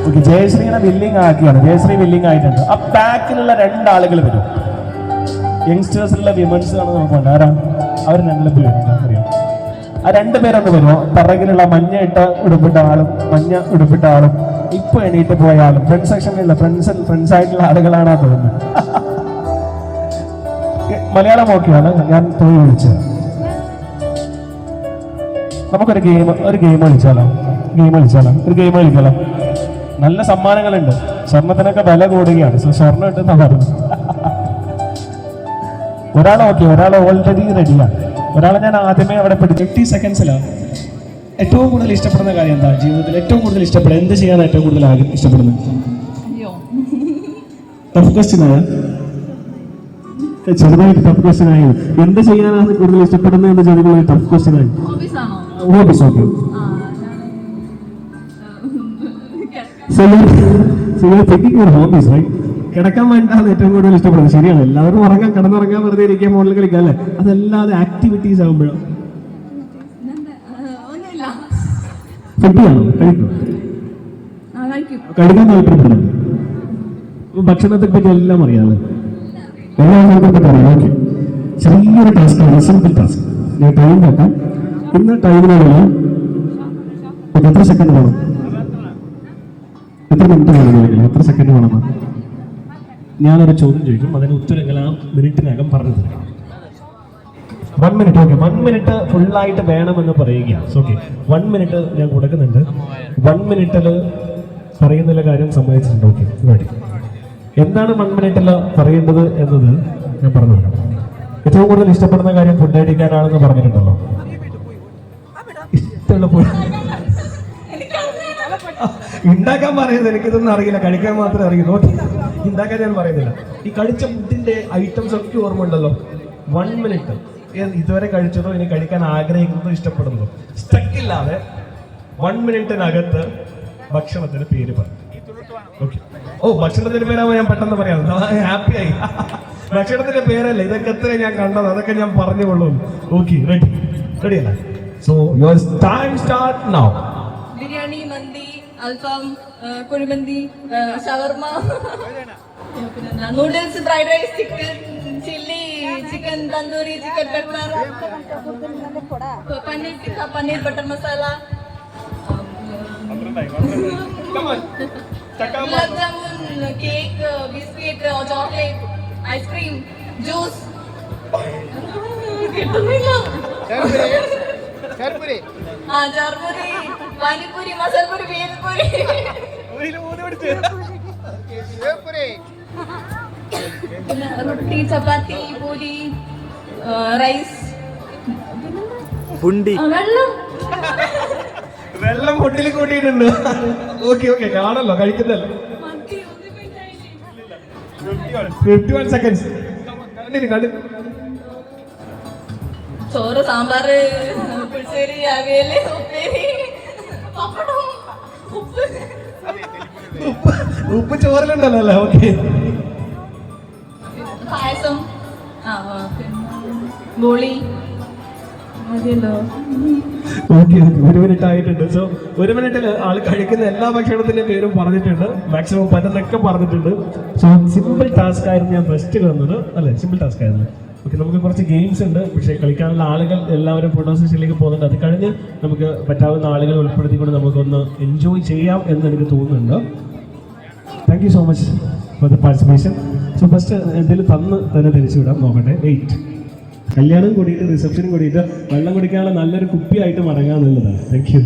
Okay, ജയശ്രീനെ willing ആക്കിയാണ്. Jayashree willing ആയിട്ടുണ്ട്. ആ ബാക്കിലുള്ള രണ്ടാളുകൾ വരും. യങ്സ്റ്റേഴ്സിലുള്ള വിമൻസ് ആണ് നോക്കുന്നുണ്ട്. ആരാ അവർ? രണ്ടു പേരും അറിയാം. ആ രണ്ടുപേരൊന്ന് വരുമോ? പിറകിലുള്ള മഞ്ഞ ഉടുപ്പിട്ട ആളും മഞ്ഞ ഉടുപ്പിട്ട ആളും ഇപ്പൊ എണീറ്റ് പോയ ആളും ഫ്രണ്ട് സെക്ഷനിലുള്ള ഫ്രണ്ട്സ് ആയിട്ടുള്ള ആളുകളാണാ തോന്നുന്നത്. മലയാളം ഓക്കെയാണ്, ഞാൻ പോയി വിളിച്ചത്. നമുക്കൊരു ഗെയിം കളിച്ചാലോ? ഒരു ഗെയിം കളിക്കാലോ? നല്ല സമ്മാനങ്ങളുണ്ട്. സ്വർണത്തിനൊക്കെ വില കൂടുകയാണ്. സ്വർണ്ണം ഇട്ടെന്നാ പറഞ്ഞു. ഒരാൾ ഓക്കെ, ഒരാൾ ഓൾറെഡി റെഡിയാണ്. ഒരാളെ ഞാൻ ആദ്യമേ അവിടെ 50 സെക്കൻഡ്സിലാണ്. ഏറ്റവും കൂടുതൽ ഇഷ്ടപ്പെടുന്ന കാര്യം എന്താ ജീവിതത്തിൽ? ഏറ്റവും കൂടുതൽ ഇഷ്ടപ്പെടുക എന്ത് ചെയ്യാൻ ഏറ്റവും കൂടുതൽ ഇഷ്ടപ്പെടുന്നത്? ടഫ് ക്വസ്റ്റ്യൻ ആയ ചെറുതായിട്ട് ടഫ് ക്വസ്റ്റ്യൻ ആയി. എന്ത് ചെയ്യാനാണ് കൂടുതൽ ഇഷ്ടപ്പെടുന്നത് എന്ന് ചോദിക്കുന്നത് ടഫ് ക്വസ്റ്റ്യൻ ആയി. Hobbies okay. Hobbies right. കിടക്കാൻ വേണ്ടിയാണ് ഏറ്റവും കൂടുതൽ ഇഷ്ടപ്പെടുന്നത്. ശരിയാണ്, എല്ലാവരും ഉറങ്ങാൻ, കിടന്നുറങ്ങാൻ, വെറുതെ ഇരിക്കാൻ, മോളിൽ കളിക്കാൻ അല്ലേ? അതല്ലാതെ ആക്ടിവിറ്റീസ് ആകുമ്പോഴോ ഫുഡിയാണോ? കഴിക്കാൻ താല്പര്യപ്പെടുന്നു. ഭക്ഷണത്തെ പറ്റി എല്ലാം അറിയാമല്ലോ, എല്ലാ കാര്യത്തെ പറ്റി അറിയാം. ഓക്കെ, ചെറിയൊരു ടാസ്ക്കാണ്, സിമ്പിൾ ടാസ്ക്. ഞാൻ ടൈം നോക്കാം. ഇന്ന് ടൈമിനുള്ള എത്ര സെക്കൻഡ് വേണം? എത്ര മിനിറ്റ് വേണം? എത്ര സെക്കൻഡ് വേണം? ഞാനൊരു ചോദ്യം ചോദിക്കും, അതിന് ഉത്തരങ്ങൾ ആ മിനിറ്റിനകം പറഞ്ഞു തരണം. 1 മിനിറ്റ്. ഓക്കെ, 1 മിനിറ്റ് ഫുള്ളായിട്ട് വേണമെന്ന് പറയുകയാണ്. ഓക്കെ, 1 മിനിറ്റ് ഞാൻ കൊടുക്കുന്നുണ്ട്. 1 മിനിറ്റിൽ പറയുന്ന കാര്യം സമ്മതിച്ചിട്ടുണ്ട്. Okay, ready. എന്താണ് 1 മിനിറ്റിൽ പറയേണ്ടത് എന്നത് ഞാൻ പറഞ്ഞു തരാം. ഏറ്റവും കൂടുതൽ ഇഷ്ടപ്പെടുന്ന കാര്യം ഫുഡ് അടിക്കാനാണെന്ന് പറഞ്ഞിട്ടുണ്ടല്ലോ. ഇഷ്ടമുള്ള ഉണ്ടാക്കാൻ പറയുന്നത് എനിക്കിതൊന്നും അറിയില്ല, കഴിക്കാൻ മാത്രമേ അറിയുള്ളൂ. ഓക്കെ, ഉണ്ടാക്കാൻ ഞാൻ പറയുന്നില്ല. ഈ കഴിച്ച ഫുഡിന്റെ ഐറ്റംസ് ഒക്കെ ഓർമ്മ ഉണ്ടല്ലോ. 1 മിനിറ്റ് ഇതുവരെ കഴിച്ചതോ ഇനി കഴിക്കാൻ ആഗ്രഹിക്കുന്നതോ ഇഷ്ടപ്പെടുന്നതോ സ്റ്റക്കില്ലാതെ 1 മിനിറ്റിനകത്ത് ഭക്ഷണത്തിന് പേര് പറഞ്ഞു. ഓക്കെ. ഓ, ഭക്ഷണത്തിന്റെ പേരാകുമ്പോൾ ഞാൻ പെട്ടെന്ന് പറയാം, ഹാപ്പി ആയി. ഭക്ഷണത്തിന്റെ പേരല്ലേ ഇതൊക്കെ, എത്ര ഞാൻ കണ്ടത് അതൊക്കെ ഞാൻ പറഞ്ഞുകൊള്ളൂ. ഓക്കെ, റെഡി അല്ല? So your time start now. Biryani, mandi, alfaham, kuzhimanthi, shawarma, noodles, fried rice, chicken chilli, chicken tandoori, chicken pepper, paneer tikka, paneer butter masala, gulab jamun, cake, biscuit, chocolate, ice cream, juice. കിട്ടുന്നില്ല. ചാർപൂരി, പാനിപൂരി, മസാലപൂരി, ബേൽപൂരി, റൊട്ടി, ചപ്പാത്തി, പൂരി, റൈസ്, വെള്ളം പൊട്ടിൽ കൂട്ടിയിട്ടുണ്ട്. ഓക്കെ, കാണല്ലോ, കഴിക്കുന്നല്ലോ. 51 സെക്കൻഡ്സ്. ചോറ്, സാമ്പാറ്, പുളിശ്ശേരി, അവിയല്, ഉപ്പേരി, പപ്പടം, ഉപ്പ് ചോറിലുണ്ടല്ലോ അല്ലേ? ഓക്കെ, പായസം, ബോളി മതിയല്ലോ. ഓക്കെ, 1 മിനിറ്റ് ആയിട്ടുണ്ട്. സോ 1 മിനിറ്റിൽ ആൾ കഴിക്കുന്ന എല്ലാ ഭക്ഷണത്തിന്റെ പേരും പറഞ്ഞിട്ടുണ്ട്, മാക്സിമം പറ്റുന്നൊക്കെ പറഞ്ഞിട്ടുണ്ട്. സോ സിമ്പിൾ ടാസ്ക് ആയിരുന്നു ഞാൻ ഫസ്റ്റ് വന്നത് അല്ലേ? സിമ്പിൾ ടാസ്ക് ആയിരുന്നു. ഓക്കെ, നമുക്ക് കുറച്ച് ഗെയിംസ് ഉണ്ട്, പക്ഷേ കളിക്കാനുള്ള ആളുകൾ എല്ലാവരും ഫോട്ടോ സെഷനിലേക്ക് പോകുന്നുണ്ട്. അത് കഴിഞ്ഞ് നമുക്ക് പറ്റാവുന്ന ആളുകൾ ഉൾപ്പെടുത്തിക്കൊണ്ട് നമുക്കൊന്ന് എൻജോയ് ചെയ്യാം എന്ന് എനിക്ക് തോന്നുന്നുണ്ട്. Thank you so much for the participation. So first എന്തെങ്കിലും തന്നെ തിരിച്ചു വിടാം. നോക്കട്ടെ. 8 കല്യാണം കൂടിയിട്ട് റിസപ്ഷനും കൂടിയിട്ട് വെള്ളം കുടിക്കാനുള്ള നല്ലൊരു കുപ്പിയായിട്ട് മടങ്ങാന്നുള്ളതാണ്. Thank you.